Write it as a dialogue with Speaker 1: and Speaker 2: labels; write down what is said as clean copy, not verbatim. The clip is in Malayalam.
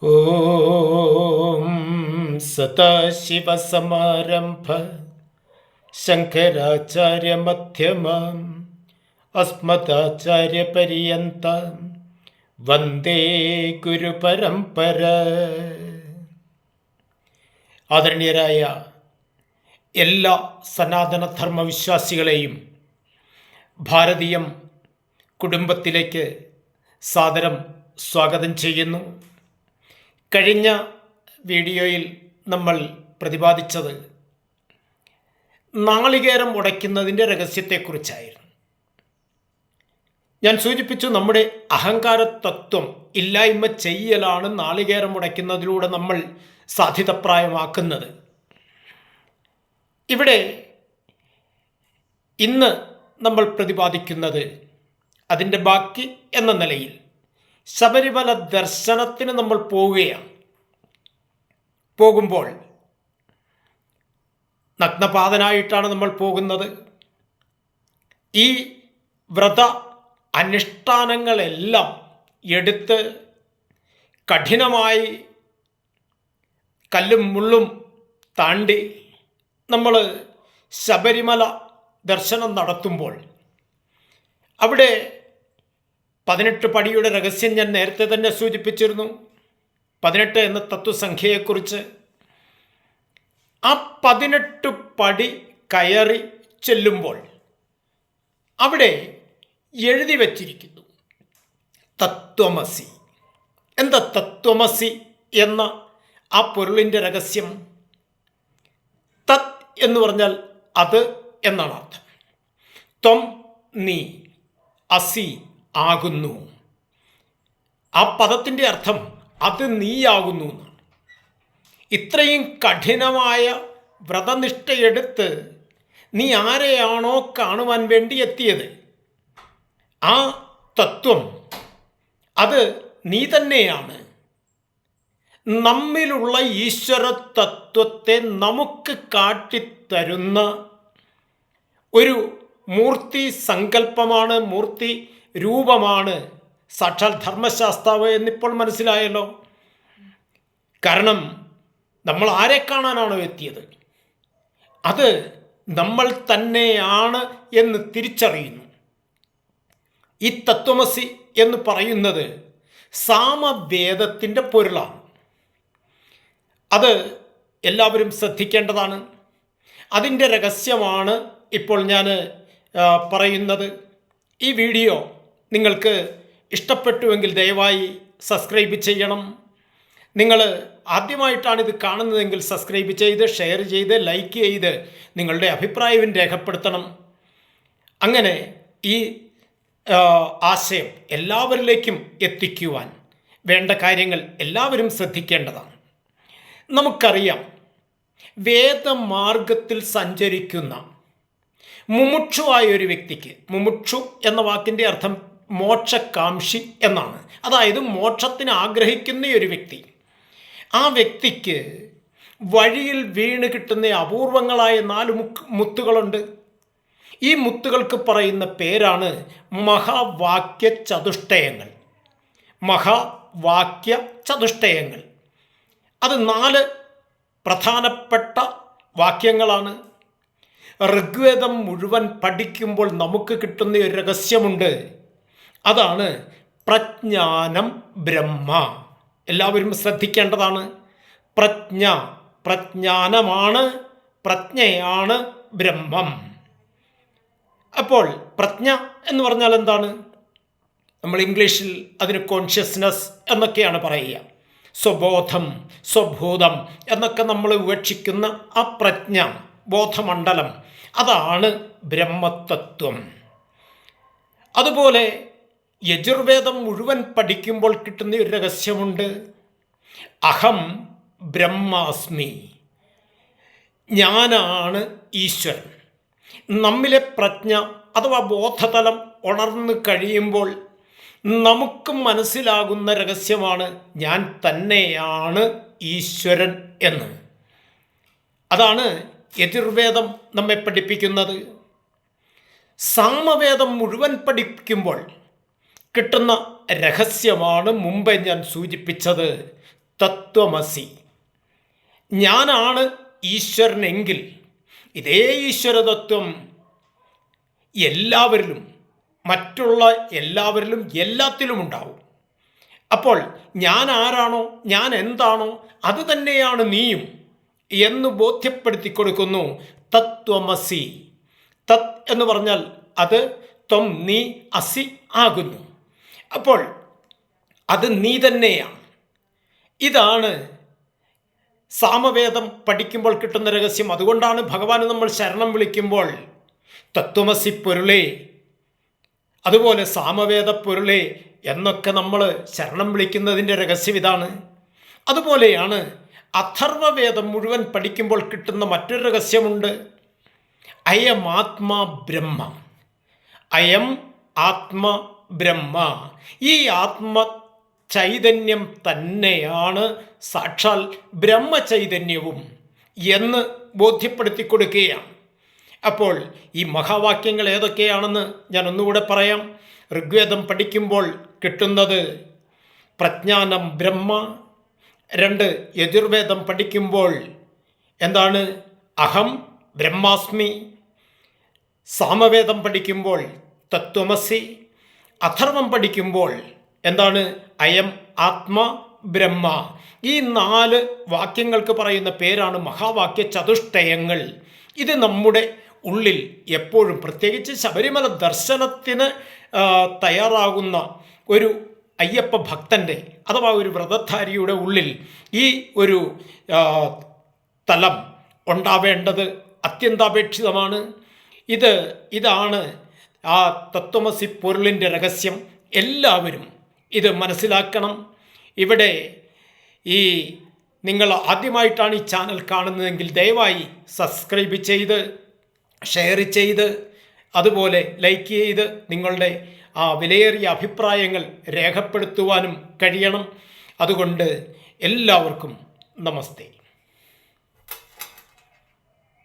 Speaker 1: ഓം സദാശിവസമാരംഭ ശങ്കരാചാര്യമധ്യമം അസ്മദാചാര്യപര്യന്തം വന്ദേ ഗുരുപരമ്പര. ആദരണീയരായ എല്ലാ സനാതനധർമ്മവിശ്വാസികളെയും ഭാരതീയം കുടുംബത്തിലേക്ക് സാദരം സ്വാഗതം ചെയ്യുന്നു. കഴിഞ്ഞ വീഡിയോയിൽ നമ്മൾ പ്രതിപാദിച്ചത് നാളികേരം ഉടയ്ക്കുന്നതിൻ്റെ രഹസ്യത്തെക്കുറിച്ചായിരുന്നു. ഞാൻ സൂചിപ്പിച്ചു, നമ്മുടെ അഹങ്കാര തത്വം ഇല്ലായ്മ ചെയ്യലാണ് നാളികേരം ഉടയ്ക്കുന്നതിലൂടെ നമ്മൾ സാധ്യതപ്രായമാക്കുന്നത്. ഇവിടെ ഇന്ന് നമ്മൾ പ്രതിപാദിക്കുന്നത് അതിൻ്റെ ബാക്കി എന്ന നിലയിൽ ശബരിമല ദർശനത്തിന് നമ്മൾ പോവുകയാണ്. പോകുമ്പോൾ നഗ്നപാതനായിട്ടാണ് നമ്മൾ പോകുന്നത്. ഈ വ്രത അനുഷ്ഠാനങ്ങളെല്ലാം എടുത്ത് കഠിനമായി കല്ലും മുള്ളും താണ്ടി നമ്മൾ ശബരിമല ദർശനം നടത്തുമ്പോൾ അവിടെ 18 പടിയുടെ രഹസ്യം ഞാൻ നേരത്തെ തന്നെ സൂചിപ്പിച്ചിരുന്നു. 18 എന്ന തത്വസംഖ്യയെക്കുറിച്ച്. ആ 18 പടി കയറി ചെല്ലുമ്പോൾ അവിടെ എഴുതി വച്ചിരിക്കുന്നു തത്വമസി. എന്താ തത്വമസി എന്ന ആ പൊരുളിൻ്റെ രഹസ്യം? തത് എന്ന് പറഞ്ഞാൽ അത് എന്നാണ് അർത്ഥം. ത്വം നീ, അസി ആകുന്നു. ആ പദത്തിൻ്റെ അർത്ഥം അത് നീയാകുന്നു എന്നാണ്. ഇത്രയും കഠിനമായ വ്രതനിഷ്ഠയെടുത്ത് നീ ആരെയാണോ കാണുവാൻ വേണ്ടി എത്തിയത്, ആ തത്വം അത് നീ തന്നെയാണ്. നമ്മിലുള്ള ഈശ്വര തത്വത്തെ നമുക്ക് കാട്ടിത്തരുന്ന ഒരു മൂർത്തി സങ്കല്പമാണ്, മൂർത്തി രൂപമാണ് സാക്ഷാൽ ധർമ്മശാസ്താവ് എന്നിപ്പോൾ മനസ്സിലായല്ലോ. കാരണം നമ്മൾ ആരെ കാണാനാണോ എത്തിയത്, അത് നമ്മൾ തന്നെയാണ് എന്ന് തിരിച്ചറിയുന്നു. ഈ തത്വമസി എന്ന് പറയുന്നത് സാമവേദത്തിൻ്റെ പൊരുളാണ്. അത് എല്ലാവരും ശ്രദ്ധിക്കേണ്ടതാണ്. അതിൻ്റെ രഹസ്യമാണ് ഇപ്പോൾ ഞാൻ പറയുന്നത്. ഈ വീഡിയോ നിങ്ങൾക്ക് ഇഷ്ടപ്പെട്ടുവെങ്കിൽ ദയവായി സബ്സ്ക്രൈബ് ചെയ്യണം. നിങ്ങൾ ആദ്യമായിട്ടാണ് ഇത് കാണുന്നതെങ്കിൽ സബ്സ്ക്രൈബ് ചെയ്ത്, ഷെയർ ചെയ്ത്, ലൈക്ക് ചെയ്ത് നിങ്ങളുടെ അഭിപ്രായം രേഖപ്പെടുത്തണം. അങ്ങനെ ഈ ആശയം എല്ലാവരിലേക്കും എത്തിക്കുവാൻ വേണ്ട കാര്യങ്ങൾ എല്ലാവരും ശ്രദ്ധിക്കേണ്ടതാണ്. നമുക്കറിയാം, വേദമാർഗത്തിൽ സഞ്ചരിക്കുന്ന മുമുക്ഷുവായ ഒരു വ്യക്തിക്ക്, മുമുക്ഷു എന്ന വാക്കിൻ്റെ അർത്ഥം മോക്ഷകാംക്ഷി എന്നാണ്. അതായത് മോക്ഷത്തിന് ആഗ്രഹിക്കുന്ന ഒരു വ്യക്തി. ആ വ്യക്തിക്ക് വഴിയിൽ വീണ് കിട്ടുന്ന അപൂർവങ്ങളായ 4 മുത്തുകളുണ്ട്. ഈ മുത്തുകൾക്ക് പറയുന്ന പേരാണ് മഹാവാക്യ ചതുഷ്ടയങ്ങൾ. മഹാവാക്യ ചതുഷ്ടയങ്ങൾ അത് 4 പ്രധാനപ്പെട്ട വാക്യങ്ങളാണ്. ഋഗ്വേദം മുഴുവൻ പഠിക്കുമ്പോൾ നമുക്ക് കിട്ടുന്ന ഒരു രഹസ്യമുണ്ട്. അതാണ് പ്രജ്ഞാനം ബ്രഹ്മ. എല്ലാവരും ശ്രദ്ധിക്കേണ്ടതാണ്. പ്രജ്ഞാനമാണ്, പ്രജ്ഞയാണ് ബ്രഹ്മം. അപ്പോൾ പ്രജ്ഞ എന്ന് പറഞ്ഞാൽ എന്താണ്? നമ്മൾ ഇംഗ്ലീഷിൽ അതിന് കോൺഷ്യസ്നസ് എന്നൊക്കെയാണ് പറയുക. സ്വബോധം, സ്വഭൂതം എന്നൊക്കെ നമ്മൾ വിവക്ഷിക്കുന്ന ആ പ്രജ്ഞ, ബോധമണ്ഡലം, അതാണ് ബ്രഹ്മതത്വം. അതുപോലെ യജുർവേദം മുഴുവൻ പഠിക്കുമ്പോൾ കിട്ടുന്ന ഒരു രഹസ്യമുണ്ട്. അഹം ബ്രഹ്മാസ്മി, ഞാനാണ് ഈശ്വരൻ. നമ്മിലെ പ്രജ്ഞ അഥവാ ബോധതലം ഉണർന്നു കഴിയുമ്പോൾ നമുക്ക് മനസ്സിലാകുന്ന രഹസ്യമാണ് ഞാൻ തന്നെയാണ് ഈശ്വരൻ എന്ന്. അതാണ് യജുർവേദം നമ്മെ പഠിപ്പിക്കുന്നത്. സാമവേദം മുഴുവൻ പഠിക്കുമ്പോൾ കിട്ടുന്ന രഹസ്യമാണ് മുമ്പേ ഞാൻ സൂചിപ്പിച്ചത്, തത്വമസി. ഞാനാണ് ഈശ്വരനെങ്കിൽ ഇതേ ഈശ്വരതത്വം എല്ലാവരിലും, മറ്റുള്ള എല്ലാവരിലും, എല്ലാത്തിലും ഉണ്ടാവും. അപ്പോൾ ഞാൻ ആരാണോ, ഞാൻ എന്താണോ അത് തന്നെയാണ് നീയും എന്ന് ബോധ്യപ്പെടുത്തി കൊടുക്കുന്നു തത്വമസി. തത് എന്ന് പറഞ്ഞാൽ അത്, ത്വം നീ, അസി ആകുന്നു. അപ്പോൾ അത് നീ തന്നെയാണ്. ഇതാണ് സാമവേദം പഠിക്കുമ്പോൾ കിട്ടുന്ന രഹസ്യം. അതുകൊണ്ടാണ് ഭഗവാന് നമ്മൾ ശരണം വിളിക്കുമ്പോൾ തത്വമസി പൊരുളേ, അതുപോലെ സാമവേദ പൊരുളേ എന്നൊക്കെ നമ്മൾ ശരണം വിളിക്കുന്നതിൻ്റെ രഹസ്യം ഇതാണ്. അതുപോലെയാണ് അഥർവവേദം മുഴുവൻ പഠിക്കുമ്പോൾ കിട്ടുന്ന മറ്റൊരു രഹസ്യമുണ്ട്. അയം ആത്മാ ബ്രഹ്മ. അയം ആത്മ ബ്രഹ്മ. ഈ ആത്മ ചൈതന്യം തന്നെയാണ് സാക്ഷാൽ ബ്രഹ്മചൈതന്യവും എന്ന് ബോധ്യപ്പെടുത്തി കൊടുക്കുകയാണ്. അപ്പോൾ ഈ മഹാവാക്യങ്ങൾ ഏതൊക്കെയാണെന്ന് ഞാൻ ഒന്നുകൂടെ പറയാം. ഋഗ്വേദം പഠിക്കുമ്പോൾ കിട്ടുന്നത് പ്രജ്ഞാനം ബ്രഹ്മ. 2, യജുർവേദം പഠിക്കുമ്പോൾ എന്താണ്? അഹം ബ്രഹ്മാസ്മി. സാമവേദം പഠിക്കുമ്പോൾ തത്വമസി. അഥർവം പഠിക്കുമ്പോൾ എന്താണ്? അയം ആത്മ ബ്രഹ്മ. ഈ 4 വാക്യങ്ങൾക്ക് പറയുന്ന പേരാണ് മഹാവാക്യ ചതുഷ്ടയങ്ങൾ. ഇത് നമ്മുടെ ഉള്ളിൽ എപ്പോഴും, പ്രത്യേകിച്ച് ശബരിമല ദർശനത്തിന് തയ്യാറാകുന്ന ഒരു അയ്യപ്പ ഭക്തൻ്റെ അഥവാ ഒരു വ്രതധാരിയുടെ ഉള്ളിൽ ഈ ഒരു തലം ഉണ്ടാവേണ്ടത് അത്യന്താപേക്ഷിതമാണ്. ഇതാണ് ആ തത്വമസി പൊരുളിൻ്റെ രഹസ്യം. എല്ലാവരും ഇത് മനസ്സിലാക്കണം. ഇവിടെ നിങ്ങൾ ആദ്യമായിട്ടാണ് ഈ ചാനൽ കാണുന്നതെങ്കിൽ ദയവായി സബ്സ്ക്രൈബ് ചെയ്ത്, ഷെയർ ചെയ്ത്, അതുപോലെ ലൈക്ക് ചെയ്ത് നിങ്ങളുടെ വിലയേറിയ അഭിപ്രായങ്ങൾ രേഖപ്പെടുത്തുവാനും കഴിയണം. അതുകൊണ്ട് എല്ലാവർക്കും നമസ്തേ.